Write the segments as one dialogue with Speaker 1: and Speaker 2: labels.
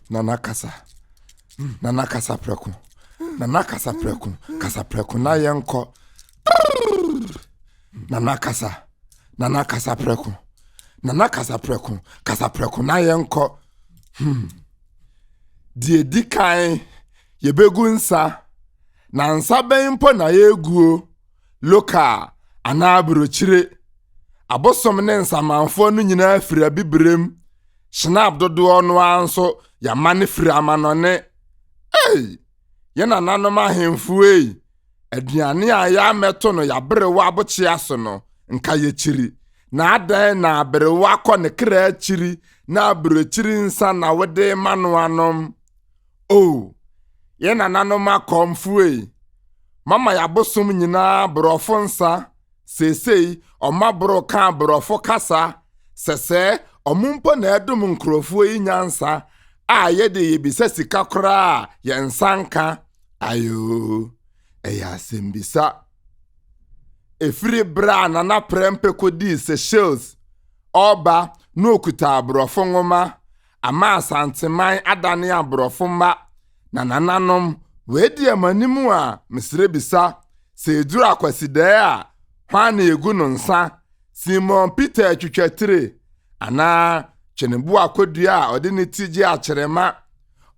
Speaker 1: Nana Kasaprɛko. Nana Kasaprɛko na yenko. Nana Kasaprɛko. Kasaprɛko na yenko. Die dikai yebegu nsa. Na nsa mpo na yeguo. Loka anabrochire. Abosom ne nsamanfo no nyina afiri abibrem. Snap dodo no anso ya mane firi amanone. Yena nanom ahemfu aduane a ya meto no ya berewa aboche aso no nka ye chiri. Na adan na berewa kɔ ne kra chiri na brochiri nsa na wode mano anom. Yena nanom akomfu mama ya bosom nyina brofo nsa. Sesei omabro kan brofo kasa. Sese omumpo na edum nkrofo nyansa. Yede yebisa sika kora yensanka. Ayo eya sembisa. Efiri bra na prempe kodi Seychelles. Oba no kuta brofo ngoma. Ama santeman adane abrofo ma. Na nananom wedi amanimu a misrebisa. Se eduru akwaside a hwane egu no nsa. Simon Peter twetwatire. Ana chenbu akodua a ode ne tije akyerema.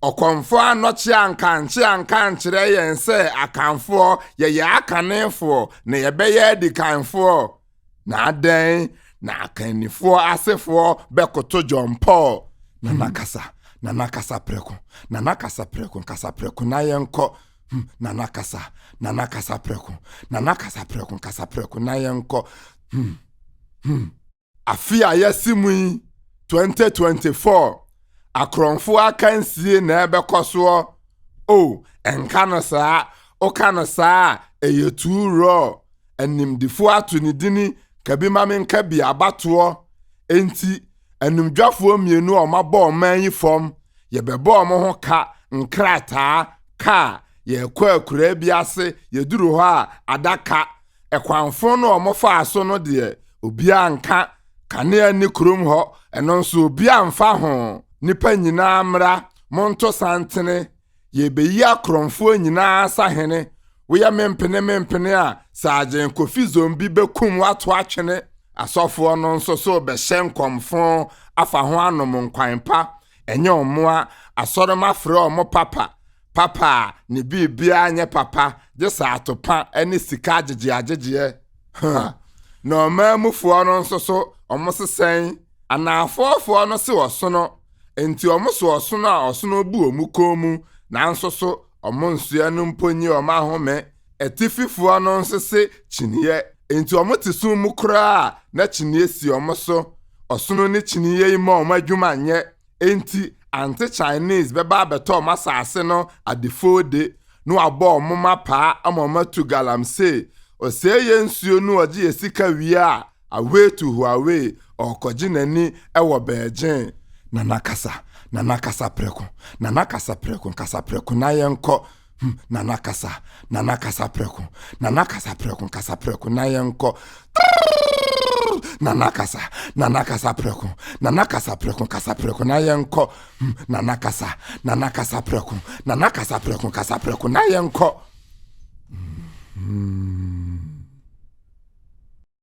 Speaker 1: Okomfo anoche ankankye yense akanfo ye akanefo na yebeye dikanfo na aden na akanifo asefo bekoto John Paul Nana Kasaprɛko na yenko. Nana Kasaprɛko na yenko. Afia yasimu 2024 akronfo Akan sie na ebekoso. Enkano saa okano saa eyetu ro animdifo atu ni dini kabima menka bi abato enti enumdwafo mienu omabo omanyi fom yebebo omo ho ka nkrata ka ye kwa akura bi ase yeduru ho a adaka ekwanfo no omofa aso no de obia nka kanea ni krom ho eno nso obia mfa ho nipa nyina amra monto santene yebeyi akronfo nyina sahene woya mempene a saajen kofi zombi bekum wato atwene asofo no nso so be hyenkomfo afa ho anom nkwanpa enye omoa asoroma frɛ omo papa ne bibia anye papa je sa atopa ene sika agege no mamufo no nso so omo sesen anafofo no se wosono enti omo so osono a osono bu omukomu na nso so omo nsua no mponyi oma home etififo no nsese chiniye enti omo tisu mu kra na chiniye si omo so osono ne chiniye ima omo adwuma nye enti anti Chinese beba beto masase no adifode no abo omo mapa amoma tu galamse oseye nsuo no oje esika wi a away to Huawei okoji nani ewo Beijing. Nana Kasaprɛko na yenko. Nana Kasaprɛko na yenko. Nana Kasaprɛko na yenko. Nana Kasaprɛko na yenko.